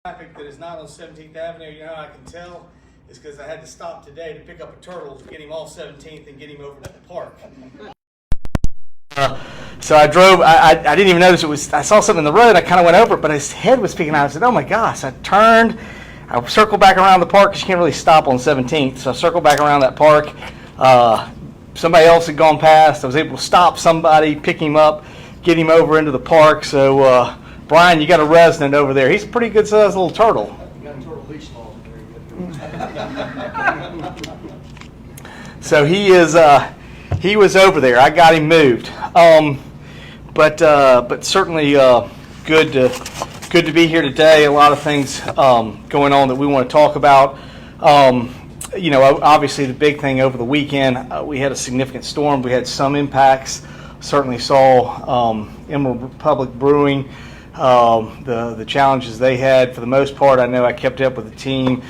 Traffic that is not on 17th Avenue, you know how I can tell? Is because I had to stop today to pick up a turtle to get him off 17th and get him over to the park. So I drove, I didn't even notice it was, I saw something in the road, I kind of went over it, but his head was peeking out. I said, oh my gosh. I turned, I circled back around the park because you can't really stop on 17th. So I circled back around that park. Somebody else had gone past. I was able to stop somebody, pick him up, get him over into the park. So, Brian, you got a resident over there. He's a pretty good sized little turtle. You got a turtle leash law. So he was over there. I got him moved. But certainly good to be here today. A lot of things going on that we want to talk about. Obviously the big thing over the weekend, we had a significant storm. We had some impacts. Certainly saw Emerald Republic Brewing, the challenges they had. For the most part, I know I kept up with the team.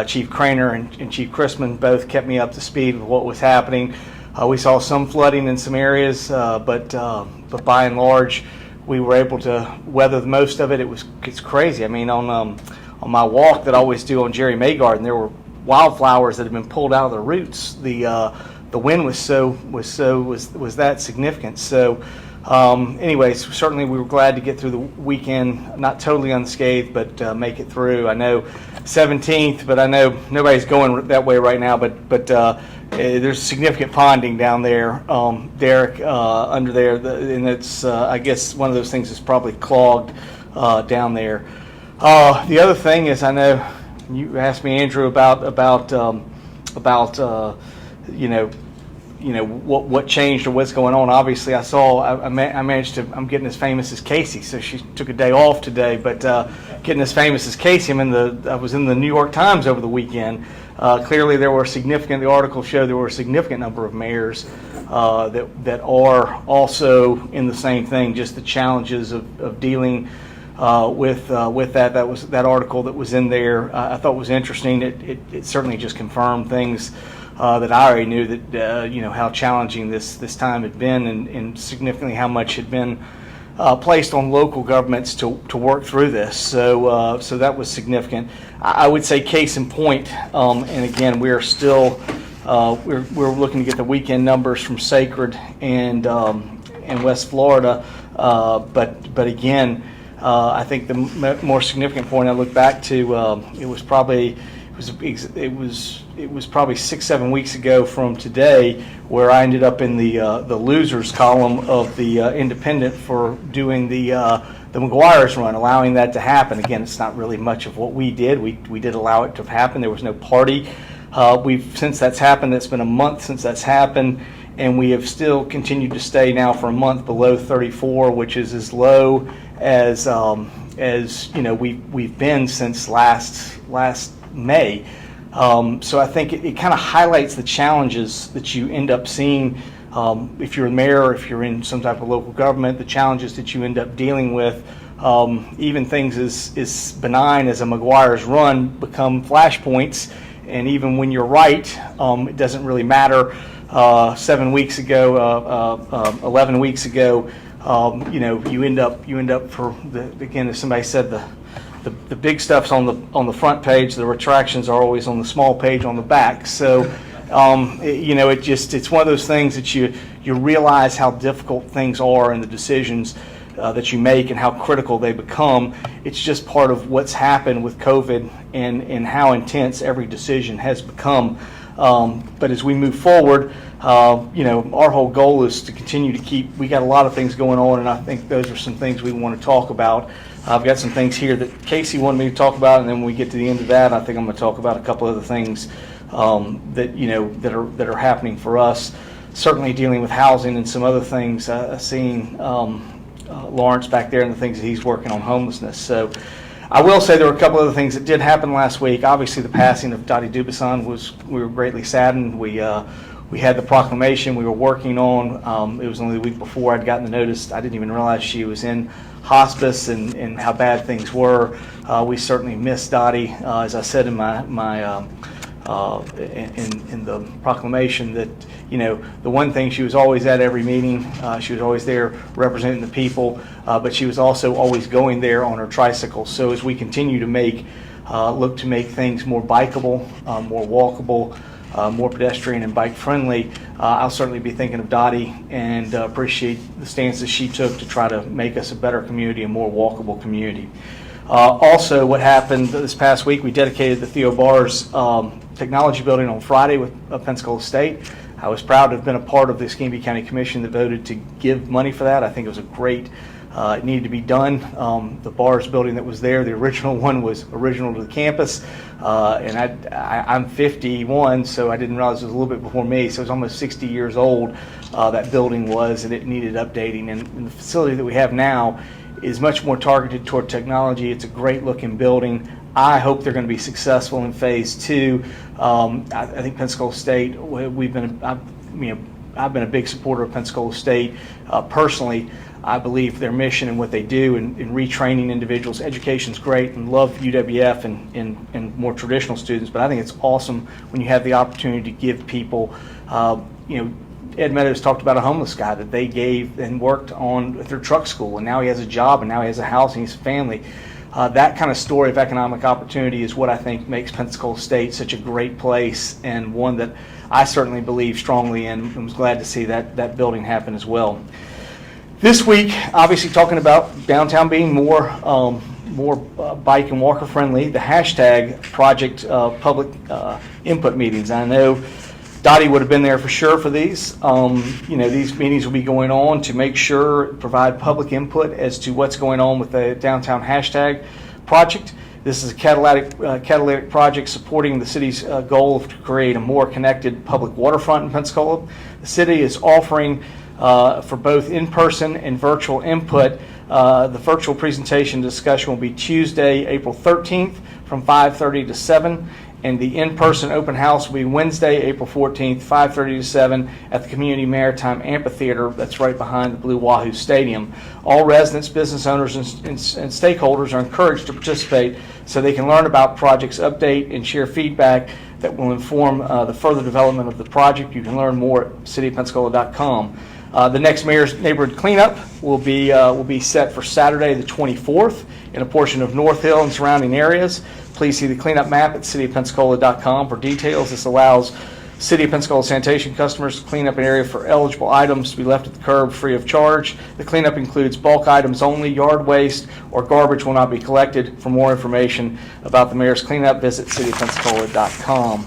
Chief Craner and Chief Chrisman both kept me up to speed with what was happening. We saw some flooding in some areas, but by and large, we were able to weather most of it. It's crazy. I mean, on my walk that I always do on Jerry May Garden, there were wildflowers that had been pulled out of the roots. The wind was that significant. So, anyways, certainly we were glad to get through the weekend, not totally unscathed, but make it through. I know 17th, but I know nobody's going that way right now. But there's significant ponding down there, Derek, under there, and it's I guess one of those things that's probably clogged down there. The other thing is, I know you asked me, Andrew, about what changed or what's going on. Obviously, I managed to. I'm getting as famous as Casey, so she took a day off today. But getting as famous as Casey, I was in the New York Times over the weekend. Clearly, the article showed there were a significant number of mayors that are also in the same thing, just the challenges of dealing with that. That was that article that was in there. I thought was interesting. It certainly just confirmed things that I already knew, that how challenging this time had been, and significantly how much had been placed on local governments to work through this. So that was significant. I would say case in point, and again, we are still we're looking to get the weekend numbers from Sacred and West Florida, but again, I think the more significant point I look back to, it was probably 6-7 weeks ago from today, where I ended up in the losers column of the Independent for doing the McGuire's run, allowing that to happen. Again, it's not really much of what we did. We did allow it to happen. There was no party. Since that's happened, it's been a month since that's happened, and we have still continued to stay now for a month below 34, which is as low as we've been since last May. So I think it kind of highlights the challenges that you end up seeing if you're a mayor, or if you're in some type of local government, the challenges that you end up dealing with. Even things as benign as a McGuire's run become flashpoints, and even when you're right, it doesn't really matter. 7 weeks ago, 11 weeks ago, you end up for again, as somebody said, the big stuff's on the front page. The retractions are always on the small page on the back. So, it's one of those things that you realize how difficult things are and the decisions that you make and how critical they become. It's just part of what's happened with COVID and how intense every decision has become. But as we move forward, our whole goal is to continue to we got a lot of things going on, and I think those are some things we want to talk about. I've got some things here that Casey wanted me to talk about, and then when we get to the end of that, I think I'm going to talk about a couple other things that are happening for us. Certainly dealing with housing and some other things. Seeing Lawrence back there and the things that he's working on homelessness. So I will say there were a couple other things that did happen last week. Obviously, the passing of Dottie Dubuisson we were greatly saddened. We had the proclamation we were working on. It was only the week before I'd gotten the notice. I didn't even realize she was in hospice and how bad things were. We certainly miss Dottie. As I said in my in the proclamation that, the one thing, she was always at every meeting. She was always there representing the people, but she was also always going there on her tricycle. So as we continue to look to make things more bikeable, more walkable, more pedestrian and bike friendly, I'll certainly be thinking of Dottie and appreciate the stances she took to try to make us a better community, a more walkable community. Also, what happened this past week, we dedicated the Theo Bars Technology Building on Friday with Pensacola State. I was proud to have been a part of the Escambia County Commission that voted to give money for that. I think it was a great, it needed to be done. The Bars building that was there, the original one was original to the campus, and I'm 51, so I didn't realize it was a little bit before me, so it was almost 60 years old, that building was, and it needed updating. And the facility that we have now is much more targeted toward technology. It's a great looking building. I hope they're going to be successful in phase 2. I think Pensacola State, I've been a big supporter of Pensacola State. Personally, I believe their mission and what they do in retraining individuals. Education's great, and love UWF and more traditional students, but I think it's awesome when you have the opportunity to give people, Ed Meadows talked about a homeless guy that they gave and worked on their truck school, and now he has a job, and now he has a house, and he has a family. That kind of story of economic opportunity is what I think makes Pensacola State such a great place, and one that I certainly believe strongly in, and was glad to see that building happen as well. This week, obviously talking about downtown being more bike and walker friendly, the hashtag project public input meetings. I know Dottie would have been there for sure for these. These meetings will be going on to make sure, provide public input as to what's going on with the downtown hashtag project. This is a catalytic project supporting the city's goal to create a more connected public waterfront in Pensacola. The city is offering for both in-person and virtual input. The virtual presentation discussion will be Tuesday, April 13th from 5:30 to 7. And the in-person open house will be Wednesday, April 14th, 5:30 to 7 at the Community Maritime Amphitheater that's right behind the Blue Wahoo Stadium. All residents, business owners, and stakeholders are encouraged to participate so they can learn about projects, update, and share feedback that will inform the further development of the project. You can learn more at cityofpensacola.com. The next Mayor's Neighborhood Cleanup will be set for Saturday the 24th in a portion of North Hill and surrounding areas. Please see the cleanup map at cityofpensacola.com for details. This allows City of Pensacola sanitation customers to clean up an area for eligible items to be left at the curb free of charge. The cleanup includes bulk items only. Yard waste or garbage will not be collected. For more information about the Mayor's Cleanup, visit cityofpensacola.com.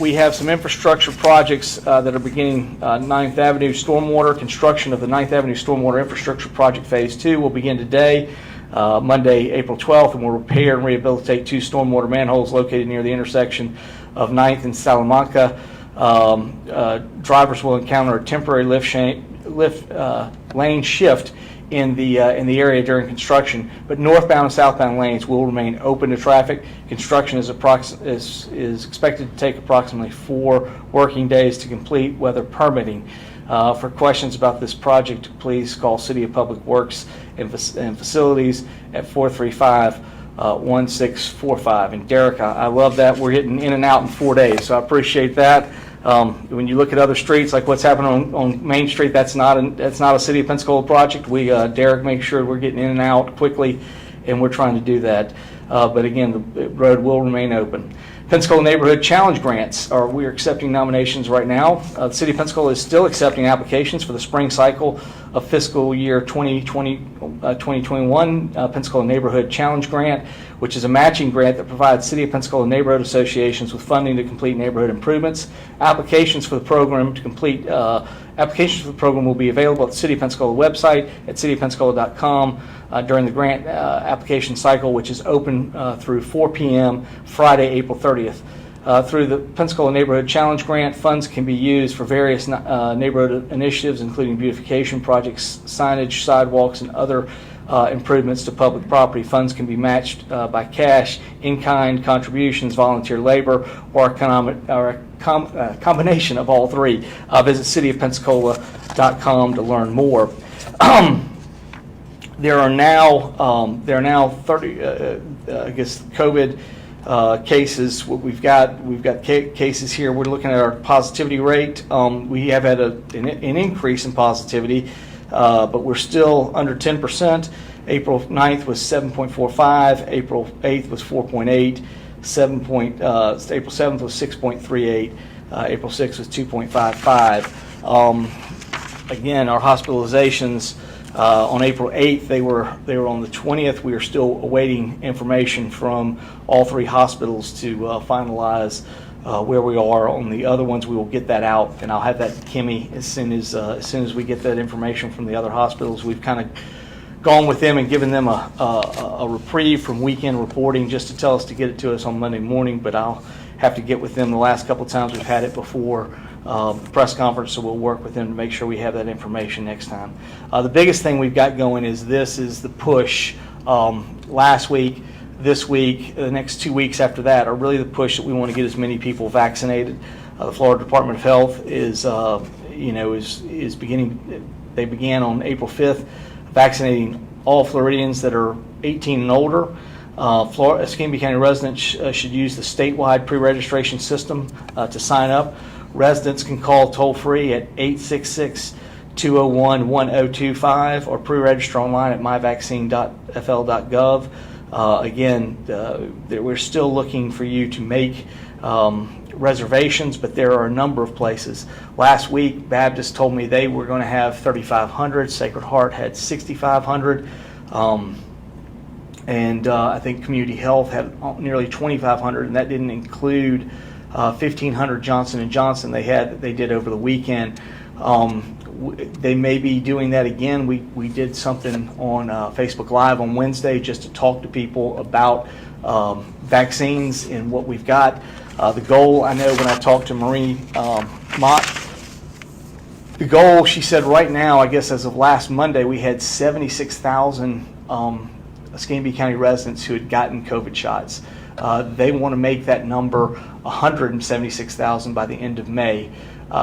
We have some infrastructure projects that are beginning. 9th Avenue Stormwater, construction of the 9th Avenue Stormwater Infrastructure Project Phase 2 will begin today, Monday, April 12th, and will repair and rehabilitate 2 stormwater manholes located near the intersection of 9th and Salamanca. Drivers will encounter a temporary lane shift in the area during construction, but northbound and southbound lanes will remain open to traffic. Construction is expected to take approximately 4 working days to complete, weather permitting. For questions about this project, please call City of Public Works and Facilities at 435-1645. And Derek, I love that we're getting in and out in 4 days, so I appreciate that. When you look at other streets, like what's happening on Main Street, that's not a City of Pensacola project. Derek makes sure we're getting in and out quickly, and we're trying to do that. But again, the road will remain open. Pensacola Neighborhood Challenge Grants, we are accepting nominations right now. The City of Pensacola is still accepting applications for the spring cycle of fiscal year 2021 Pensacola Neighborhood Challenge Grant, which is a matching grant that provides City of Pensacola neighborhood associations with funding to complete neighborhood improvements. Applications for the program will be available at the City of Pensacola website at cityofpensacola.com during the grant application cycle, which is open through 4 p.m. Friday, April 30th. Through the Pensacola Neighborhood Challenge Grant, funds can be used for various neighborhood initiatives, including beautification projects, signage, sidewalks, and other improvements to public property. Funds can be matched by cash, in-kind contributions, volunteer labor, or a combination of all three. Visit cityofpensacola.com to learn more. There are now 30. I guess COVID cases. What we've got cases here. We're looking at our positivity rate. We have had an increase in positivity, but we're still under 10%. April 9th was 7.45. April 8th was 4.8. April 7th was 6.38. April 6th was 2.55. Again, our hospitalizations on April 8th, they were on the 20th. We are still awaiting information from all three hospitals to finalize where we are. On the other ones, we will get that out, and I'll have that to Kimmy as soon as we get that information from the other hospitals. We've kind of gone with them and given them a reprieve from weekend reporting just to tell us to get it to us on Monday morning, but I'll have to get with them. The last couple of times we've had it before press conference, so we'll work with them to make sure we have that information next time. The biggest thing we've got going is the push. Last week, this week, the next 2 weeks after that are really the push that we want to get as many people vaccinated. The Florida Department of Health is beginning. They began on April 5th, vaccinating all Floridians that are 18 and older. Escambia County residents should use the statewide pre-registration system to sign up. Residents can call toll-free at 866-201-1025 or pre-register online at myvaccine.fl.gov. Again, we're still looking for you to make reservations, but there are a number of places. Last week, Baptist told me they were going to have 3,500. Sacred Heart had 6,500. And I think Community Health had nearly 2,500, and that didn't include 1,500 Johnson & Johnson they did over the weekend. They may be doing that again. We did something on Facebook Live on Wednesday just to talk to people about vaccines and what we've got. The goal, I know when I talked to Marie Mott, the goal, she said right now, I guess as of last Monday, we had 76,000 Escambia County residents who had gotten COVID shots. They want to make that number 176,000 by the end of May.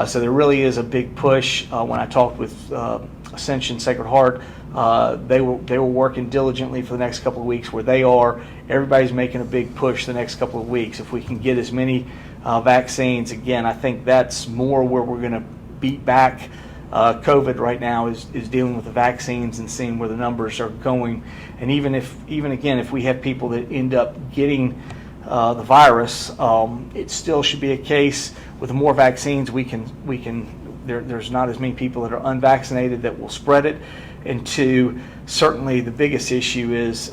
So there really is a big push. When I talked with Ascension Sacred Heart, they were working diligently for the next couple of weeks where they are. Everybody's making a big push the next couple of weeks. If we can get as many vaccines, again, I think that's more where we're going to beat back COVID right now is dealing with the vaccines and seeing where the numbers are going. And even if we have people that end up getting the virus, it still should be a case with more vaccines there's not as many people that are unvaccinated that will spread it. And two, certainly the biggest issue is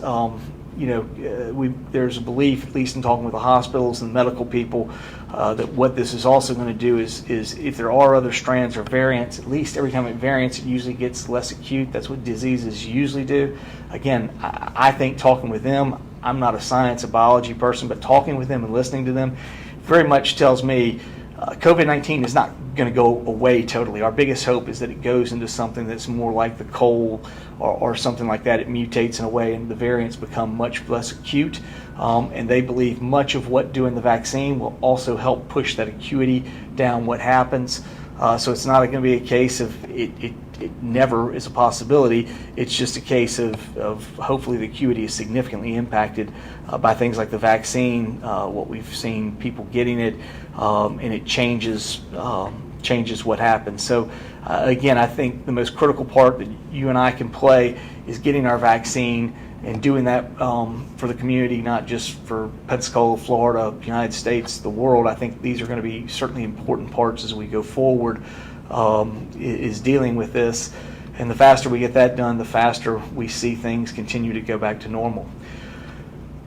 there's a belief, at least in talking with the hospitals and medical people, that what this is also going to do is if there are other strands or variants, at least every time it variants, it usually gets less acute. That's what diseases usually do. Again, I think talking with them, I'm not a science or biology person, but talking with them and listening to them very much tells me COVID-19 is not going to go away totally. Our biggest hope is that it goes into something that's more like the cold or something like that. It mutates in a way and the variants become much less acute. And they believe much of what doing the vaccine will also help push that acuity down what happens. So it's not going to be a case of it never is a possibility. It's just a case of hopefully the acuity is significantly impacted by things like the vaccine, what we've seen people getting it, and it changes what happens. So again, I think the most critical part that you and I can play is getting our vaccine and doing that for the community, not just for Pensacola, Florida, United States, the world. I think these are going to be certainly important parts as we go forward, is dealing with this. And the faster we get that done, the faster we see things continue to go back to normal.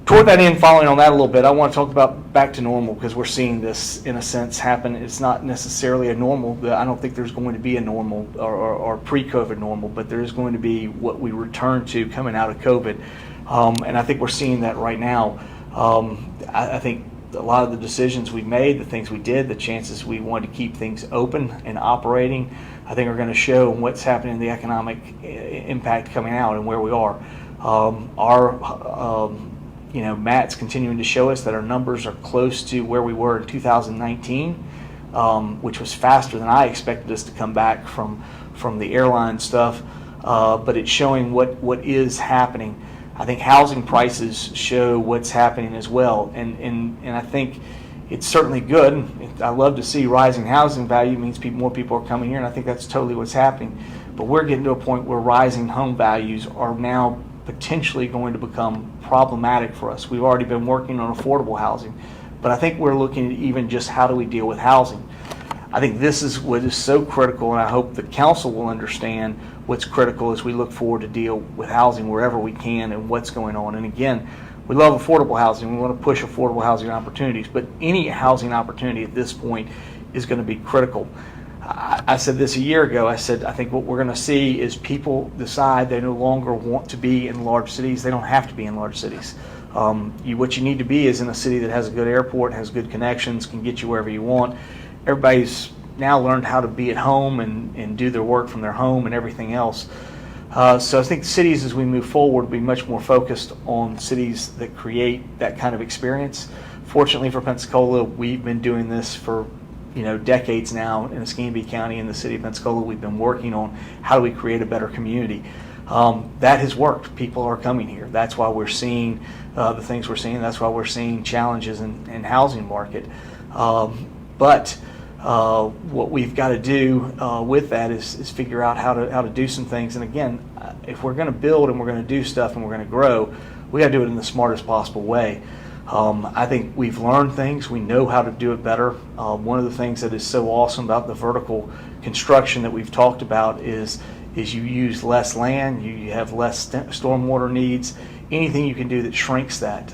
Toward that end, following on that a little bit, I want to talk about back to normal because we're seeing this, in a sense, happen. It's not necessarily a normal. I don't think there's going to be a normal or pre-COVID normal, but there is going to be what we return to coming out of COVID. And I think we're seeing that right now. I think a lot of the decisions we made, the things we did, the chances we wanted to keep things open and operating, I think are going to show what's happening in the economic impact coming out and where we are. Matt's continuing to show us that our numbers are close to where we were in 2019, which was faster than I expected us to come back from the airline stuff. But it's showing what is happening. I think housing prices show what's happening as well, and I think it's certainly good. I love to see rising housing value. It means more people are coming here, and I think that's totally what's happening. But we're getting to a point where rising home values are now potentially going to become problematic for us. We've already been working on affordable housing, but I think we're looking at even just how do we deal with housing. I think this is what is so critical, and I hope the council will understand what's critical as we look forward to deal with housing wherever we can and what's going on. And again, we love affordable housing. We want to push affordable housing opportunities, but any housing opportunity at this point is going to be critical. I said this a year ago. I said, I think what we're going to see is people decide they no longer want to be in large cities. They don't have to be in large cities. What you need to be is in a city that has a good airport, has good connections, can get you wherever you want. Everybody's now learned how to be at home and do their work from their home and everything else. So I think cities, as we move forward, will be much more focused on cities that create that kind of experience. Fortunately for Pensacola, we've been doing this for decades now in Escambia County. In the City of Pensacola, we've been working on how do we create a better community. That has worked. People are coming here. That's why we're seeing the things we're seeing. That's why we're seeing challenges in housing market. But what we've got to do with that is figure out how to do some things. And again, if we're going to build and we're going to do stuff and we're going to grow, we got to do it in the smartest possible way. I think we've learned things. We know how to do it better. One of the things that is so awesome about the vertical construction that we've talked about is you use less land, you have less stormwater needs, anything you can do that shrinks that.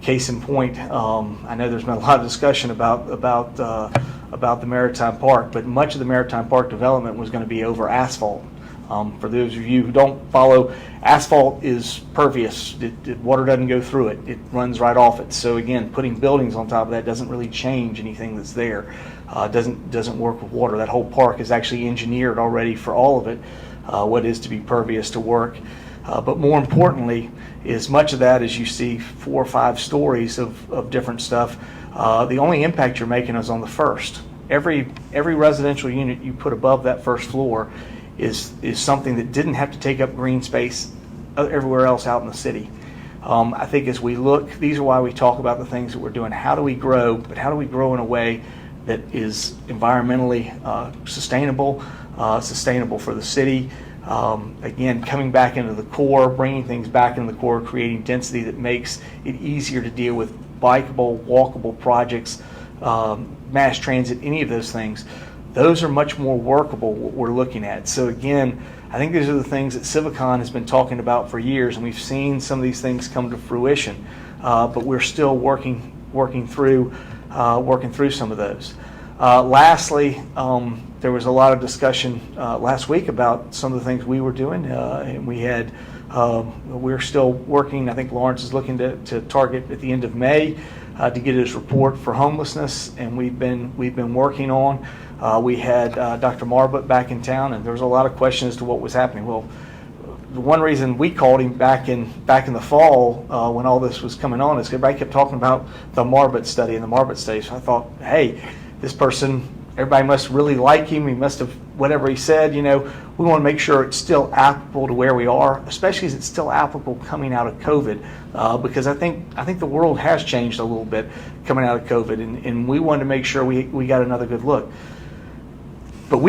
Case in point, I know there's been a lot of discussion about the Maritime Park, but much of the Maritime Park development was going to be over asphalt. For those of you who don't follow, asphalt is pervious. Water doesn't go through it. It runs right off it. So again, putting buildings on top of that doesn't really change anything that's there. Doesn't work with water. That whole park is actually engineered already for all of it, what is to be pervious to work. But more importantly, is much of that, as you see 4 or 5 stories of different stuff, the only impact you're making is on the first. Every residential unit you put above that first floor is something that didn't have to take up green space everywhere else out in the city. I think as we look, these are why we talk about the things that we're doing. How do we grow, but how do we grow in a way that is environmentally sustainable for the city? Again, coming back into the core, bringing things back into the core, creating density that makes it easier to deal with bikeable, walkable projects, mass transit, any of those things. Those are much more workable, what we're looking at. So again, I think these are the things that Civicon has been talking about for years, and we've seen some of these things come to fruition, but we're still working through some of those. Lastly, there was a lot of discussion last week about some of the things we were doing, and we're still working. I think Lawrence is looking to target at the end of May to get his report for homelessness, and we've been working on. We had Dr. Marbut back in town, and there was a lot of questions as to what was happening. Well, the one reason we called him back in the fall when all this was coming on is everybody kept talking about the Marbut study and the Marbut study. So I thought, hey, this person, everybody must really like him. He must have, whatever he said, we want to make sure it's still applicable to where we are, especially as it's still applicable coming out of COVID, because I think the world has changed a little bit coming out of COVID, and we wanted to make sure we got another good look. But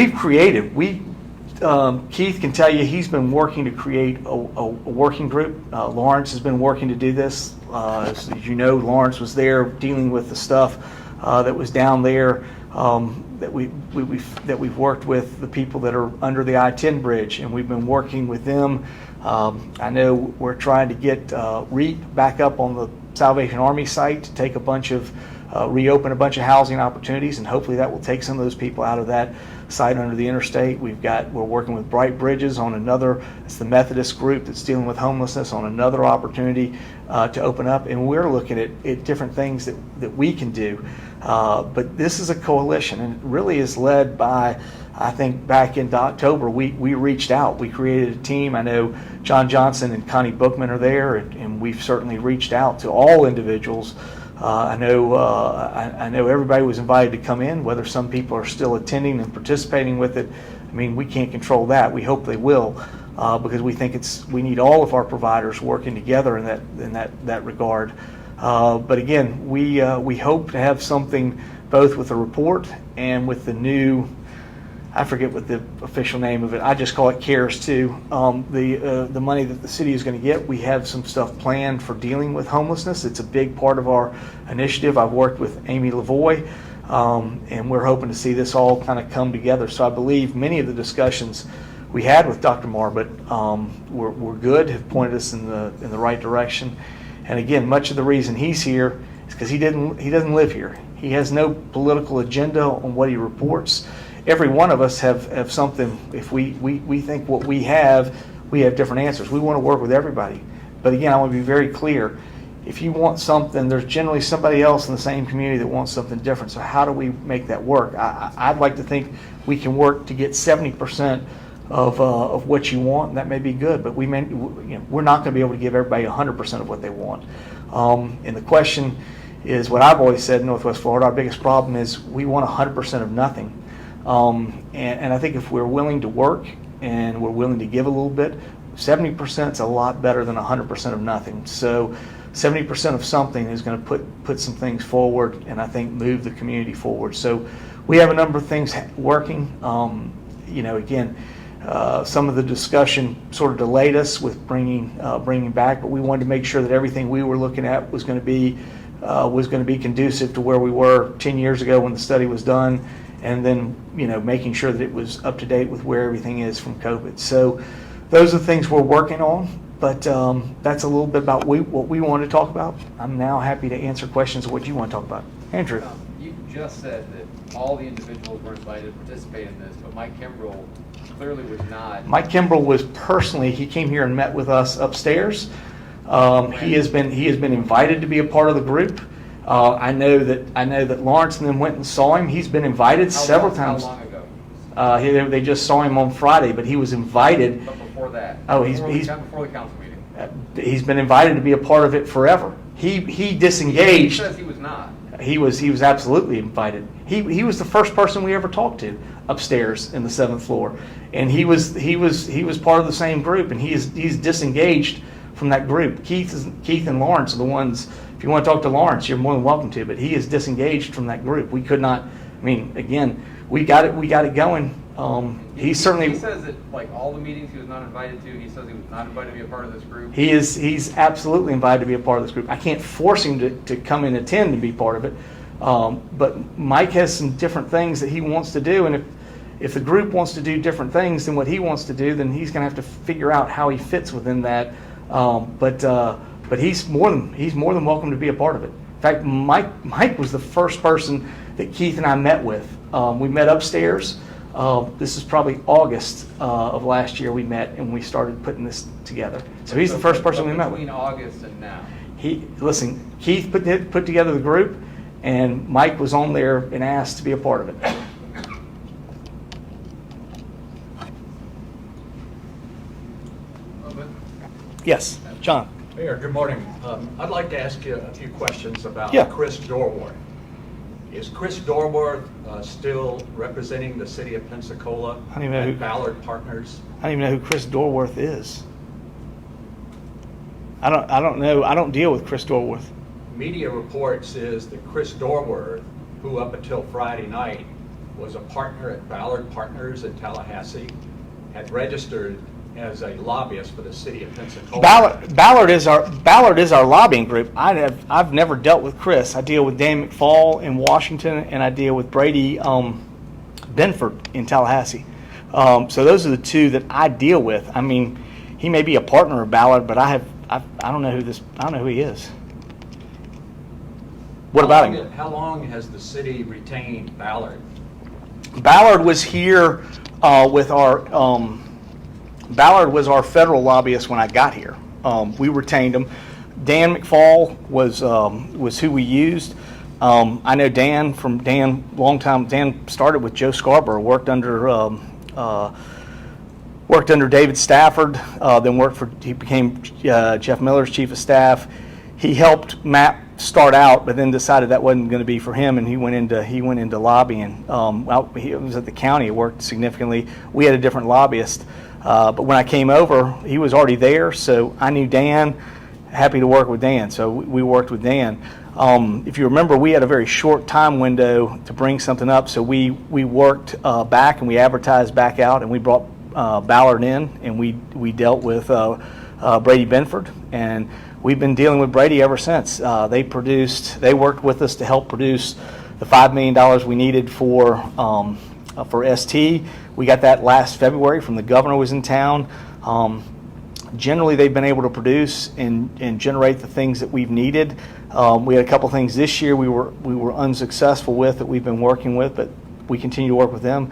Keith can tell you he's been working to create a working group. Lawrence has been working to do this. As you know, Lawrence was there dealing with the stuff that was down there, that we've worked with the people that are under the I-10 bridge, and we've been working with them. I know we're trying to get REAP back up on the Salvation Army site to take reopen a bunch of housing opportunities, and hopefully that will take some of those people out of that site under the interstate. We're working with Bright Bridges on it's the Methodist group that's dealing with homelessness, on another opportunity to open up, and we're looking at different things that we can do. But this is a coalition, and it really is led by, I think back in October, we reached out. We created a team. I know John Johnson and Connie Bookman are there, and we've certainly reached out to all individuals. I know everybody was invited to come in. Whether some people are still attending and participating with it, I mean, we can't control that. We hope they will. because we think we need all of our providers working together in that regard. But again, we hope to have something both with the report and with the new, I forget what the official name of it, I just call it CARES 2. The money that the city is going to get, we have some stuff planned for dealing with homelessness. It's a big part of our initiative. I've worked with Amy Lavoie, and we're hoping to see this all kind of come together. So I believe many of the discussions we had with Dr. Marbut were good, have pointed us in the right direction. And again, much of the reason he's here is because he doesn't live here. He has no political agenda on what he reports. Every one of us have something. If we think what we have different answers. We want to work with everybody. But again, I want to be very clear. If you want something, there's generally somebody else in the same community that wants something different. So how do we make that work? I'd like to think we can work to get 70% of what you want, and that may be good, but we're not going to be able to give everybody 100% of what they want. And the question is what I've always said in Northwest Florida, our biggest problem is we want 100% of nothing. And I think if we're willing to work and we're willing to give a little bit, 70% is a lot better than 100% of nothing. So 70% of something is going to put some things forward and I think move the community forward. So we have a number of things working. Again, some of the discussion sort of delayed us with bringing back, but we wanted to make sure that everything we were looking at was going to be conducive to where we were 10 years ago when the study was done, and then making sure that it was up to date with where everything is from COVID. So those are the things we're working on, but that's a little bit about what we want to talk about. I'm now happy to answer questions of what you want to talk about. Andrew. You just said that all the individuals were invited to participate in this, but Mike Kimbrell clearly was not. Mike Kimbrell was personally, he came here and met with us upstairs. He has been invited to be a part of the group. I know that Lawrence and them went and saw him. He's been invited several times. How long ago? They just saw him on Friday, but he was invited. But before that. He's before the council meeting. He's been invited to be a part of it forever. He disengaged. He says he was not. He was absolutely invited. He was the first person we ever talked to upstairs in the 7th floor, and he was part of the same group, and he's disengaged from that group. Keith and Lawrence are the ones. If you want to talk to Lawrence, you're more than welcome to, but he is disengaged from that group. We could not. I mean, again, we got it going. He certainly. He says that like all the meetings he was not invited to. He says he was not invited to be a part of this group. He's absolutely invited to be a part of this group. I can't force him to come and attend and be part of it. But Mike has some different things that he wants to do, and if the group wants to do different things than what he wants to do, then he's going to have to figure out how he fits within that. But he's more than welcome to be a part of it. In fact, Mike was the first person that Keith and I met with. We met upstairs. This is probably August of last year we met and we started putting this together. So he's the first person we met with. Between August and now. Keith put together the group, and Mike was on there and asked to be a part of it. Yes, John. Mayor, good morning. I'd like to ask you a few questions about Chris Dorworth. Is Chris Dorworth still representing the City of Pensacola and Ballard Partners? I don't even know who Chris Dorworth is. I don't know. I don't deal with Chris Dorworth. Media reports is that Chris Dorworth, who up until Friday night was a partner at Ballard Partners in Tallahassee, had registered as a lobbyist for the City of Pensacola. Ballard is our lobbying group. I've never dealt with Chris. I deal with Dan McFall in Washington, and I deal with Brady Benford in Tallahassee. So those are the two that I deal with. I mean, he may be a partner of Ballard, but I don't know who he is. What about him? How long has the city retained Ballard? Ballard was here with our. Ballard was our federal lobbyist when I got here. We retained him. Dan McFall was who we used. I know Dan from long time. Dan started with Joe Scarborough, worked under David Stafford, then he became Jeff Miller's chief of staff. He helped Matt start out, but then decided that wasn't going to be for him, and he went into lobbying. He was at the county, worked significantly. We had a different lobbyist. But when I came over, he was already there, so I knew Dan. Happy to work with Dan, so we worked with Dan. If you remember, we had a very short time window to bring something up, so we worked back and we advertised back out, and we brought Ballard in, and we dealt with Brady Benford, and we've been dealing with Brady ever since. They worked with us to help produce the $5 million we needed for ST. We got that last February from the governor was in town. Generally, they've been able to produce and generate the things that we've needed. We had a couple things this year we were unsuccessful with that we've been working with, but we continue to work with them.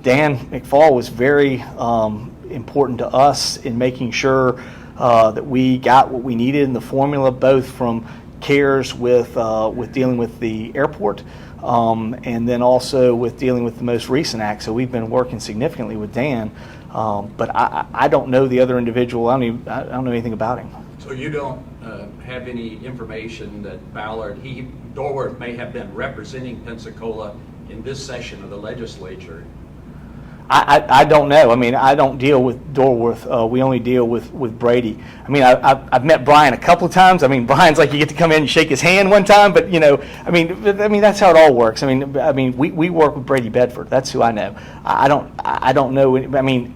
Dan McFall was very important to us in making sure that we got what we needed in the formula, both from CARES with dealing with the airport, and then also with dealing with the most recent act. So we've been working significantly with Dan. But I don't know the other individual. I don't know anything about him. So you don't have any information that Dorworth may have been representing Pensacola in this session of the legislature? I don't know. I mean, I don't deal with Dorworth. We only deal with Brady. I mean, I've met Brian a couple of times. I mean, Brian's like you get to come in and shake his hand one time, but I mean that's how it all works. I mean, we work with Brady Bedford. That's who I know. I don't know. I mean,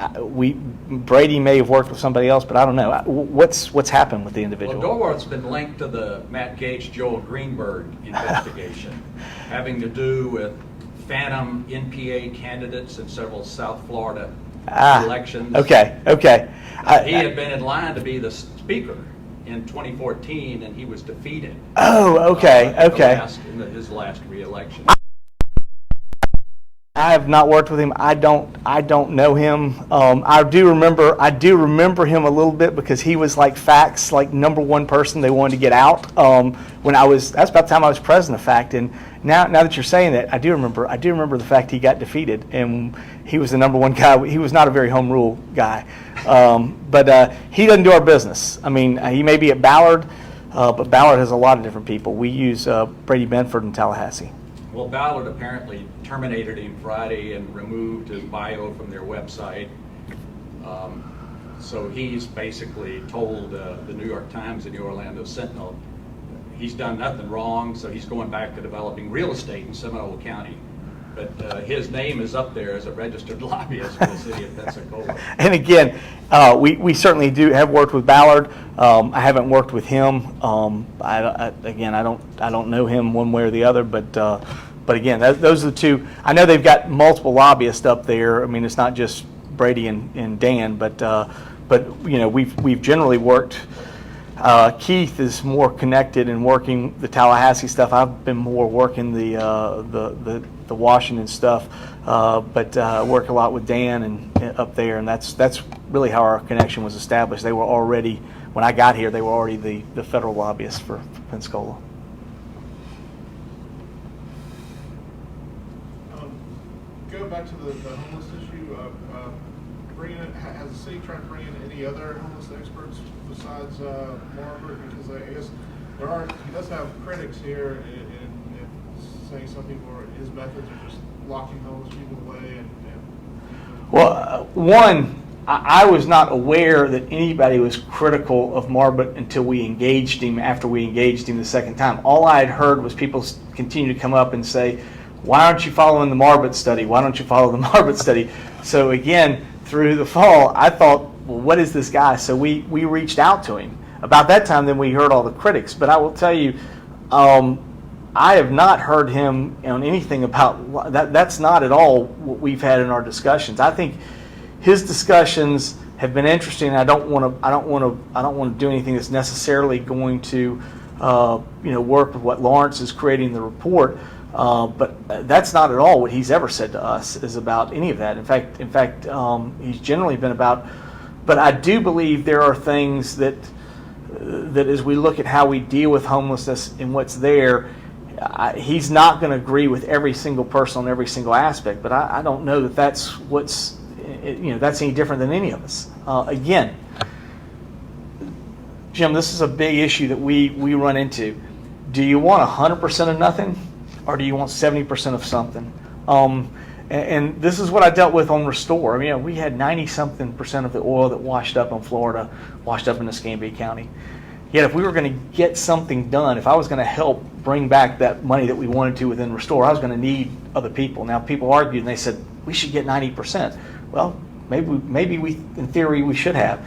Brady may have worked with somebody else, but I don't know. What's happened with the individual? Well, Dorworth's been linked to the Matt Gates, Joel Greenberg investigation, having to do with phantom NPA candidates in several South Florida elections. Okay. He had been in line to be the speaker in 2014, and he was defeated. Oh, okay. In his last re-election. I have not worked with him. I don't know him. I do remember him a little bit because he was like FACT's like number one person they wanted to get out. That's about the time I was president of FACT, and now that you're saying that, I do remember the fact he got defeated, and he was the number one guy. He was not a very home rule guy, but he doesn't do our business. I mean, he may be at Ballard, but Ballard has a lot of different people. We use Brady Benford in Tallahassee. Well, Ballard apparently terminated him Friday and removed his bio from their website. So he's basically told the New York Times and the Orlando Sentinel he's done nothing wrong, so he's going back to developing real estate in Seminole County. But his name is up there as a registered lobbyist for the city of Pensacola. And again, we certainly have worked with Ballard. I haven't worked with him. I don't know him one way or the other. But again, those are the two. I know they've got multiple lobbyists up there. I mean, it's not just Brady and Dan, but we've generally worked. Keith is more connected in working the Tallahassee stuff. I've been more working the Washington stuff, but work a lot with Dan and up there, and that's really how our connection was established. They were already, when I got here, they were already the federal lobbyists for Pensacola. Go back to the homeless issue. Has the city tried to bring in any other homeless experts besides Margaret? Because I guess he does have critics here, and saying some people his methods are just locking homeless people away. Well, I was not aware that anybody was critical of Marbut until we engaged him. After we engaged him the second time, all I had heard was people continue to come up and say, "Why aren't you following the Marbut study? Why don't you follow the Marbut study?" So again, through the fall, I thought, well, what is this guy? So we reached out to him. About that time, then we heard all the critics. But I will tell you, I have not heard him on anything about that. That's not at all what we've had in our discussions. I think his discussions have been interesting. I don't want to do anything that's necessarily going to work with what Lawrence is creating the report. But that's not at all what he's ever said to us is about any of that. In fact, he's generally been about. But I do believe there are things that as we look at how we deal with homelessness and what's there, he's not going to agree with every single person on every single aspect. But I don't know that that's that's any different than any of us. Again, Jim, this is a big issue that we run into. Do you want 100% of nothing? Or do you want 70% of something? And this is what I dealt with on Restore. I mean, we had 90-something% of the oil that washed up in Florida, washed up in Escambia County. Yet if we were going to get something done, if I was going to help bring back that money that we wanted to within Restore, I was going to need other people. Now, people argued and they said, we should get 90%. Well, maybe we, in theory, we should have.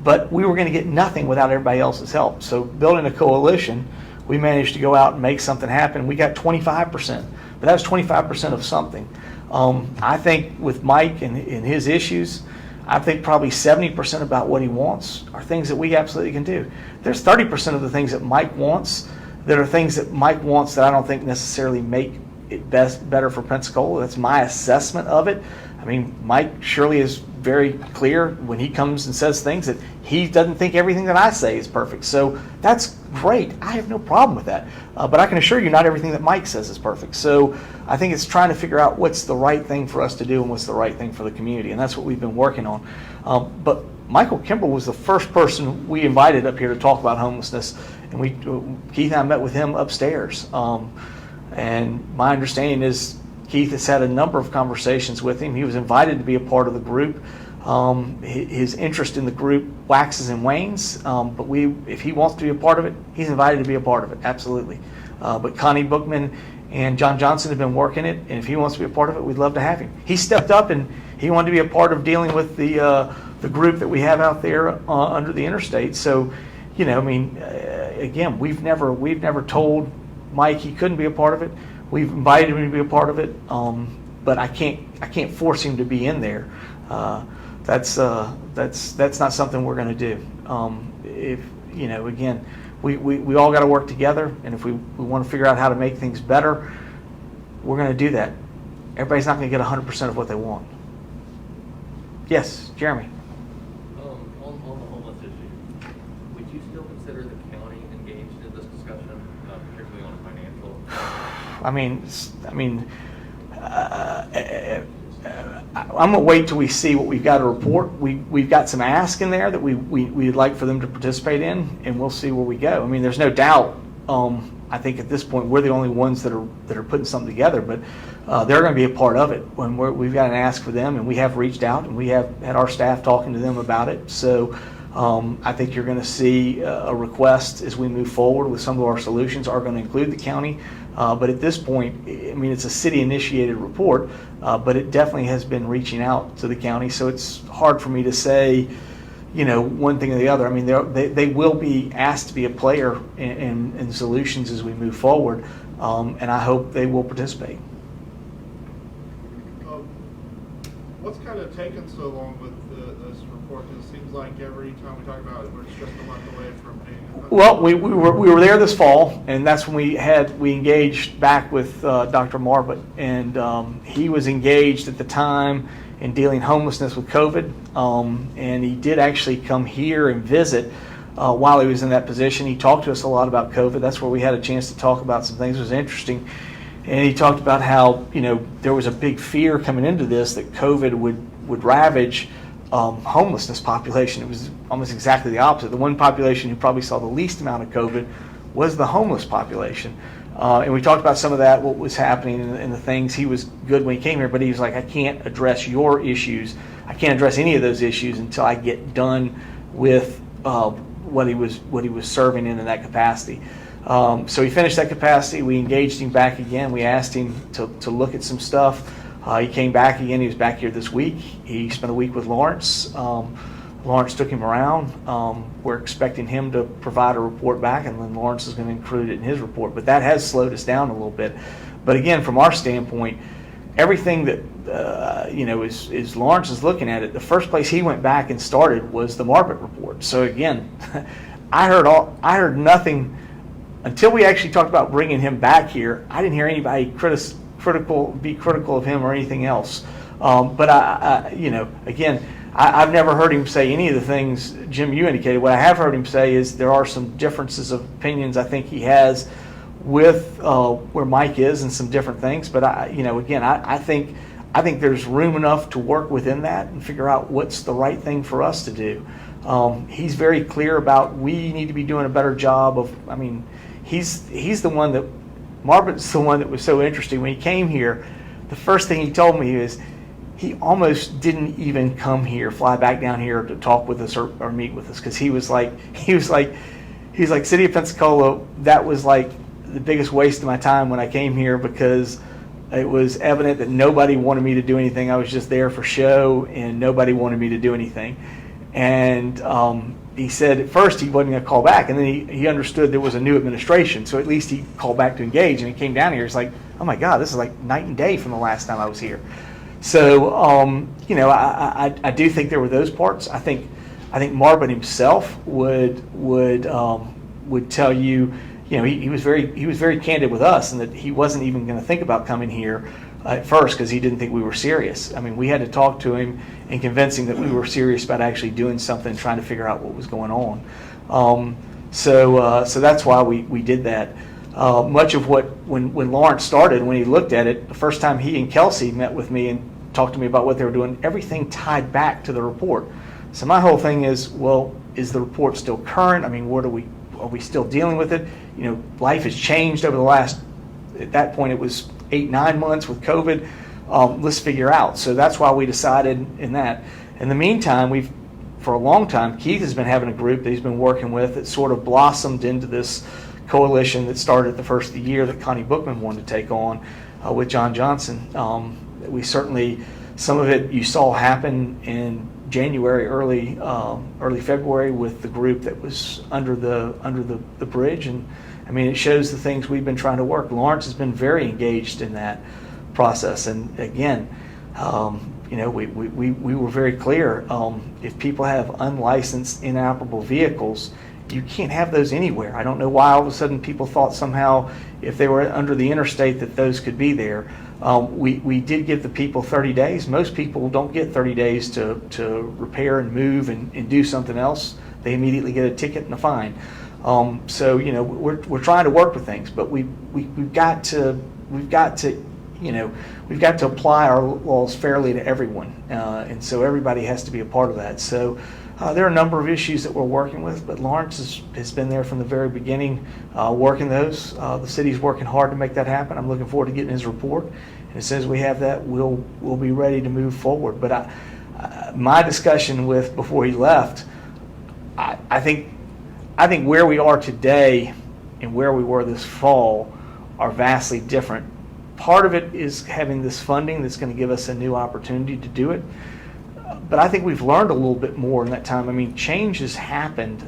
But we were going to get nothing without everybody else's help. So building a coalition, we managed to go out and make something happen. We got 25%, but that was 25% of something. I think with Mike and his issues, I think probably 70% about what he wants are things that we absolutely can do. There's 30% of the things that Mike wants that are things that Mike wants that I don't think necessarily make it better for Pensacola. That's my assessment of it. I mean, Mike surely is very clear when he comes and says things that he doesn't think everything that I say is perfect. So that's great. I have no problem with that. But I can assure you not everything that Mike says is perfect. So I think it's trying to figure out what's the right thing for us to do and what's the right thing for the community. And that's what we've been working on. But Michael Kimbrell was the first person we invited up here to talk about homelessness. And Keith and I met with him upstairs. And my understanding is Keith has had a number of conversations with him. He was invited to be a part of the group. His interest in the group waxes and wanes, but if he wants to be a part of it, he's invited to be a part of it, absolutely. But Connie Bookman and John Johnson have been working it, and if he wants to be a part of it, we'd love to have him. He stepped up and he wanted to be a part of dealing with the group that we have out there under the interstate. So, you know, I mean, again, we've never told Mike he couldn't be a part of it. We've invited him to be a part of it, but I can't force him to be in there. That's not something we're going to do. If you know, again, we all got to work together, and if we want to figure out how to make things better, we're going to do that. Everybody's not going to get 100% of what they want. Yes, Jeremy. On the homeless issue, would you still consider the county engaged in this discussion, particularly on financial? I'm gonna wait till we see what we've got to report. We've got some ask in there that we'd like for them to participate in, and we'll see where we go. I mean, there's no doubt. I think at this point we're the only ones that are putting something together, but they're going to be a part of it. When we've got an ask for them, and we have reached out, and we have had our staff talking to them about it. So I think you're going to see a request as we move forward with some of our solutions are going to include the county. But at this point, I mean, it's a city-initiated report, but it definitely has been reaching out to the county. So it's hard for me to say, you know, one thing or the other. I mean, they will be asked to be a player in solutions as we move forward, and I hope they will participate. What's kind of taken so long with this report? Because it seems like every time we talk about it, we're just a month away from being. Well, we were there this fall, and that's when we engaged back with Dr. Marbut, and he was engaged at the time in dealing homelessness with COVID, and he did actually come here and visit while he was in that position. He talked to us a lot about COVID. That's where we had a chance to talk about some things. It was interesting. And he talked about how, you know, there was a big fear coming into this that COVID would ravage homelessness population. It was almost exactly the opposite. The one population who probably saw the least amount of COVID was the homeless population. And we talked about some of that, what was happening and the things. He was good when he came here, but he was like, I can't address your issues. I can't address any of those issues until I get done with what he was serving in that capacity. So he finished that capacity. We engaged him back again. We asked him to look at some stuff. He came back again. He was back here this week. He spent a week with Lawrence. Lawrence took him around. We're expecting him to provide a report back, and then Lawrence is going to include it in his report. But that has slowed us down a little bit. But again, from our standpoint, everything that you know is Lawrence is looking at it. The first place he went back and started was the Marbut report. So again, I heard nothing. Until we actually talked about bringing him back here, I didn't hear anybody be critical of him or anything else. But I've never heard him say any of the things, Jim, you indicated. What I have heard him say is there are some differences of opinions I think he has with where Mike is and some different things. But I think there's room enough to work within that and figure out what's the right thing for us to do. He's very clear about we need to be doing a better job of. I mean, he's the one that Marbut's the one that was so interesting when he came here. the first thing he told me is he almost didn't even fly back down here to talk with us or meet with us, because he was like, City of Pensacola, that was like the biggest waste of my time when I came here, because it was evident that nobody wanted me to do anything. I was just there for show, and nobody wanted me to do anything. And he said at first he wasn't going to call back, and then he understood there was a new administration, so at least he called back to engage. And he came down here. It's like, oh my God, this is like night and day from the last time I was here. So I do think there were those parts. I think Marvin himself would tell you, he was very candid with us, and that he wasn't even going to think about coming here at first, because he didn't think we were serious. I mean, we had to talk to him and convince him that we were serious about actually doing something, trying to figure out what was going on. So that's why we did that. Much of when Lawrence started, when he looked at it, the first time he and Kelsey met with me and talked to me about what they were doing, everything tied back to the report. So my whole thing is, well, is the report still current? I mean, are we still dealing with it? Life has changed over the last, at that point it was 8-9 months with COVID. Let's figure out. So that's why we decided in that. In the meantime, for a long time, Keith has been having a group that he's been working with that sort of blossomed into this coalition that started at the first of the year that Connie Bookman wanted to take on with John Johnson. We certainly, some of it you saw happen in January, early February, with the group that was under the bridge, and I mean, it shows the things we've been trying to work. Lawrence has been very engaged in that process, and again, we were very clear. If people have unlicensed, inoperable vehicles, you can't have those anywhere. I don't know why all of a sudden people thought somehow if they were under the interstate that those could be there. We did give the people 30 days. Most people don't get 30 days to repair and move and do something else. They immediately get a ticket and a fine. So we're trying to work with things, but we've got to apply our laws fairly to everyone, and so everybody has to be a part of that. So there are a number of issues that we're working with, but Lawrence has been there from the very beginning, working those. The city's working hard to make that happen. I'm looking forward to getting his report, and as soon as we have that, we'll be ready to move forward. But my discussion before he left, I think where we are today and where we were this fall are vastly different. Part of it is having this funding that's going to give us a new opportunity to do it. But I think we've learned a little bit more in that time. I mean, change has happened.